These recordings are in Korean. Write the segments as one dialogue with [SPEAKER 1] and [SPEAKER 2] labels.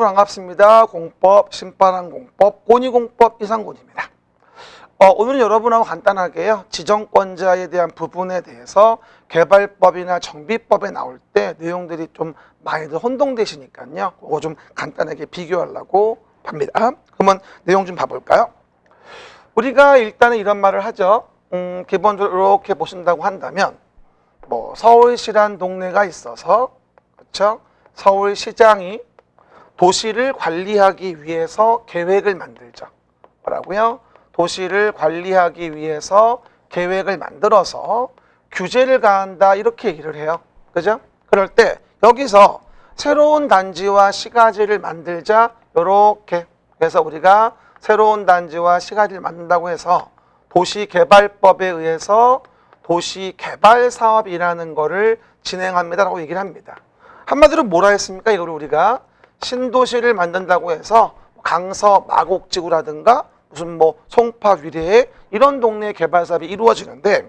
[SPEAKER 1] 여러분 반갑습니다. 공법, 신바람공법, 권위공법 이상곤입니다. 오늘은 여러분하고 간단하게요. 지정권자에 대한 부분에 대해서 개발법이나 정비법에 나올 때 내용들이 좀 많이들 혼동되시니까요. 그거 좀 간단하게 비교하려고 합니다. 그러면 내용 좀 봐볼까요? 우리가 일단은 이런 말을 하죠. 기본적으로 이렇게 보신다고 한다면 뭐 서울시란 동네가 있어서 그렇죠? 서울시장이 도시를 관리하기 위해서 계획을 만들죠. 뭐라고요? 도시를 관리하기 위해서 계획을 만들어서 규제를 가한다 이렇게 얘기를 해요. 그죠? 그럴 때 여기서 새로운 단지와 시가지를 만들자 이렇게 그래서 우리가 새로운 단지와 시가지를 만든다고 해서 도시개발법에 의해서 도시개발사업이라는 거를 진행합니다라고 얘기를 합니다. 한마디로 뭐라 했습니까? 이걸 우리가 신도시를 만든다고 해서 강서 마곡지구라든가 무슨 뭐 송파 위례 이런 동네 개발 사업이 이루어지는데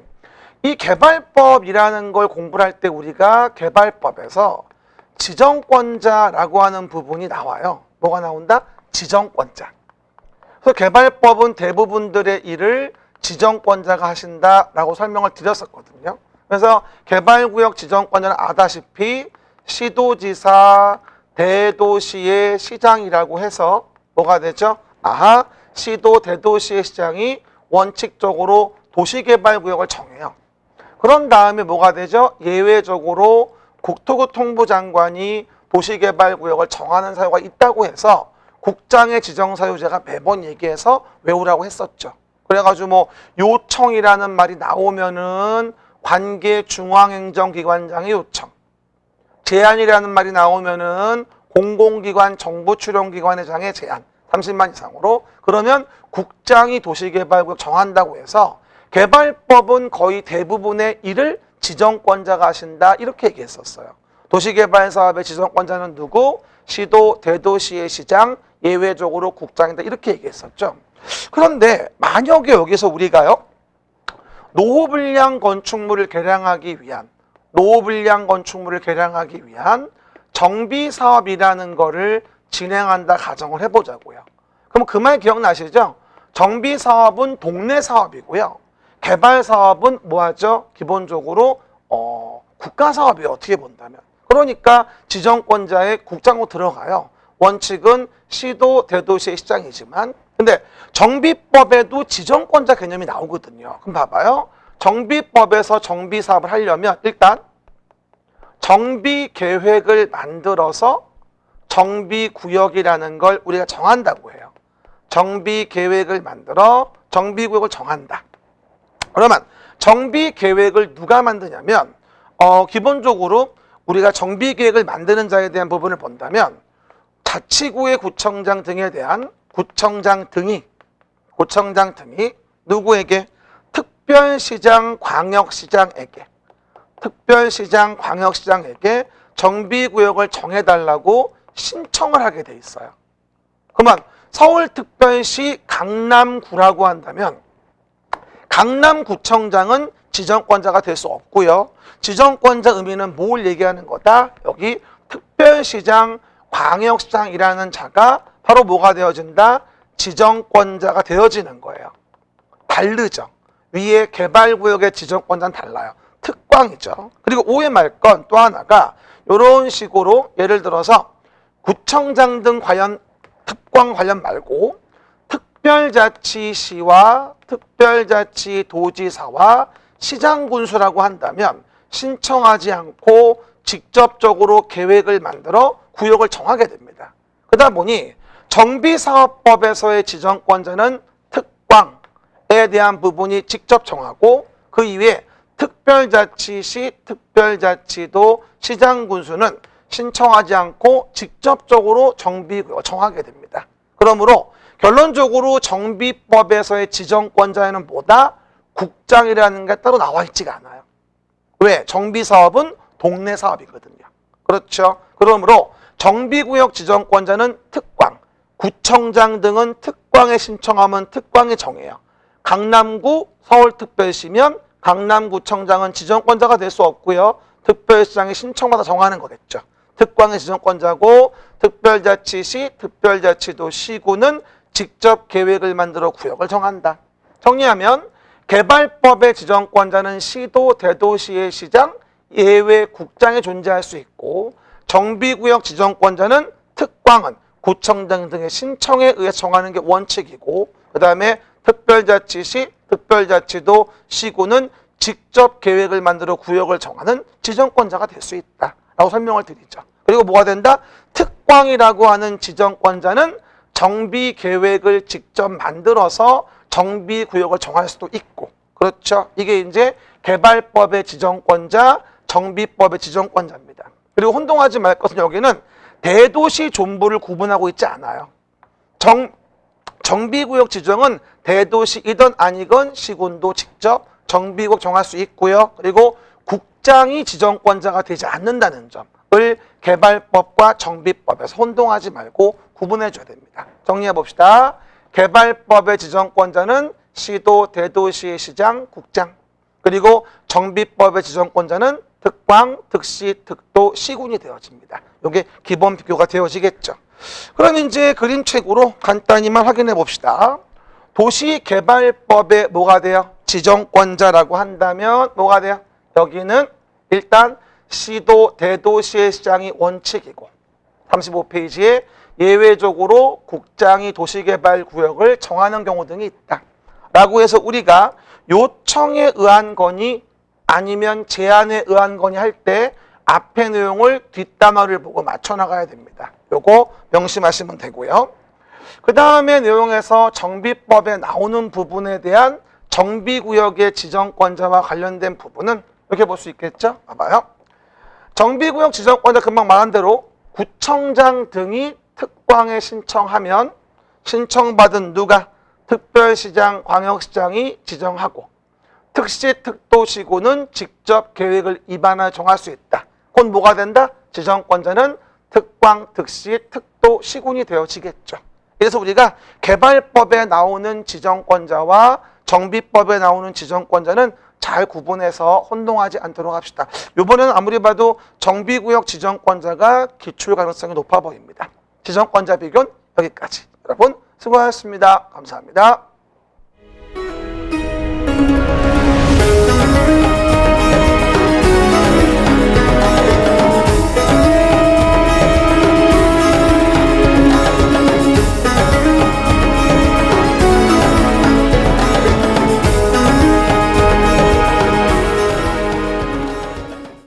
[SPEAKER 1] 이 개발법이라는 걸 공부를 할 때 우리가 개발법에서 지정권자라고 하는 부분이 나와요. 뭐가 나온다? 지정권자. 그래서 개발법은 대부분들의 일을 지정권자가 하신다라고 설명을 드렸었거든요. 그래서 개발구역 지정권자는 아다시피 시도지사, 대도시의 시장이라고 해서 뭐가 되죠? 시도, 대도시의 시장이 원칙적으로 도시개발구역을 정해요. 그런 다음에 뭐가 되죠? 예외적으로 국토교통부 장관이 도시개발구역을 정하는 사유가 있다고 해서 국장의 지정사유 제가 매번 얘기해서 외우라고 했었죠. 그래가지고 뭐 요청이라는 말이 나오면은 관계 중앙행정기관장의 요청, 제안이라는 말이 나오면은 공공기관 정부출연기관회장의 제안 30만 이상으로 그러면 국장이 도시개발구역 정한다고 해서 개발법은 거의 대부분의 일을 지정권자가 하신다 이렇게 얘기했었어요. 도시개발사업의 지정권자는 누구? 시도, 대도시의 시장, 예외적으로 국장이다 이렇게 얘기했었죠. 그런데 만약에 여기서 우리가요 노후불량 건축물을 개량하기 위한 정비사업이라는 거를 진행한다 가정을 해보자고요. 그럼 그 말 기억나시죠? 정비사업은 동네 사업이고요. 개발사업은 뭐하죠? 기본적으로 국가사업이에요. 어떻게 본다면. 그러니까 지정권자의 국장으로 들어가요. 원칙은 시도, 대도시의 시장이지만 근데 정비법에도 지정권자 개념이 나오거든요. 그럼 봐봐요. 정비법에서 정비사업을 하려면 일단 정비계획을 만들어서 정비구역이라는 걸 우리가 정한다고 해요. 정비계획을 만들어 정비구역을 정한다. 그러면 정비계획을 누가 만드냐면 기본적으로 우리가 정비계획을 만드는 자에 대한 부분을 본다면 자치구의 구청장 등에 대한 구청장 등이 누구에게? 특별시장, 광역시장에게 정비구역을 정해달라고 신청을 하게 돼 있어요. 그러면 서울특별시 강남구라고 한다면 강남구청장은 지정권자가 될 수 없고요. 지정권자 의미는 뭘 얘기하는 거다? 여기 특별시장, 광역시장이라는 자가 바로 뭐가 되어진다? 지정권자가 되어지는 거예요. 다르죠. 위에 개발구역의 지정권자는 달라요. 특광이죠. 그리고 오해 말 건 또 하나가 이런 식으로 예를 들어서 구청장 등 관련 특광 관련 말고 특별자치시와 특별자치도지사와 시장군수라고 한다면 신청하지 않고 직접적으로 계획을 만들어 구역을 정하게 됩니다. 그러다 보니 정비사업법에서의 지정권자는 특광에 대한 부분이 직접 정하고 그 이외에 특별자치시, 특별자치도, 시장군수는 신청하지 않고 직접적으로 정비구역을 정하게 됩니다. 그러므로 결론적으로 정비법에서의 지정권자에는 뭐다? 국장이라는 게 따로 나와 있지가 않아요. 왜? 정비사업은 동네 사업이거든요. 그렇죠? 그러므로 정비구역 지정권자는 특광, 구청장 등은 특광에 신청하면 특광이 정해요. 강남구 서울특별시면 강남구청장은 지정권자가 될 수 없고요. 특별시장이 신청받아 정하는 거겠죠. 특광의 지정권자고 특별자치시, 특별자치도 시군은 직접 계획을 만들어 구역을 정한다. 정리하면 개발법의 지정권자는 시도, 대도시의 시장, 예외 국장에 존재할 수 있고 정비구역 지정권자는 특광은 구청장 등의 신청에 의해 정하는 게 원칙이고 그 다음에 특별자치시, 특별자치도 시군은 직접 계획을 만들어 구역을 정하는 지정권자가 될 수 있다 라고 설명을 드리죠. 그리고 뭐가 된다? 특광이라고 하는 지정권자는 정비계획을 직접 만들어서 정비구역을 정할 수도 있고 그렇죠. 이게 이제 개발법의 지정권자, 정비법의 지정권자입니다. 그리고 혼동하지 말 것은 여기는 대도시 존부를 구분하고 있지 않아요. 정비구역 지정은 대도시이든 아니건 시군도 직접 정비구역 정할 수 있고요. 그리고 국장이 지정권자가 되지 않는다는 점을 개발법과 정비법에서 혼동하지 말고 구분해 줘야 됩니다. 정리해 봅시다. 개발법의 지정권자는 시도, 대도시의 시장, 국장. 그리고 정비법의 지정권자는 특광, 특시, 특도, 시군이 되어집니다. 이게 기본 비교가 되어지겠죠. 그럼 이제 그림책으로 간단히만 확인해 봅시다. 도시개발법에 뭐가 돼요? 지정권자라고 한다면 뭐가 돼요? 여기는 일단 시도, 대도시의 시장이 원칙이고 35페이지에 예외적으로 국장이 도시개발구역을 정하는 경우 등이 있다. 라고 해서 우리가 요청에 의한 건이 아니면 제안에 의한 건이 할 때 앞의 내용을 뒷단어를 보고 맞춰 나가야 됩니다. 요거 명심하시면 되고요. 그 다음에 내용에서 정비법에 나오는 부분에 대한 정비구역의 지정권자와 관련된 부분은 이렇게 볼 수 있겠죠? 봐봐요. 정비구역 지정권자 금방 말한 대로 구청장 등이 특광에 신청하면 신청받은 누가? 특별시장, 광역시장이 지정하고 특시, 특도시군은 직접 계획을 입안하여 정할 수 있다. 그건 뭐가 된다? 지정권자는 특광, 특시, 특도, 시군이 되어지겠죠. 그래서 우리가 개발법에 나오는 지정권자와 정비법에 나오는 지정권자는 잘 구분해서 혼동하지 않도록 합시다. 이번에는 아무리 봐도 정비구역 지정권자가 기출 가능성이 높아 보입니다. 지정권자 비교는 여기까지. 여러분 수고하셨습니다. 감사합니다.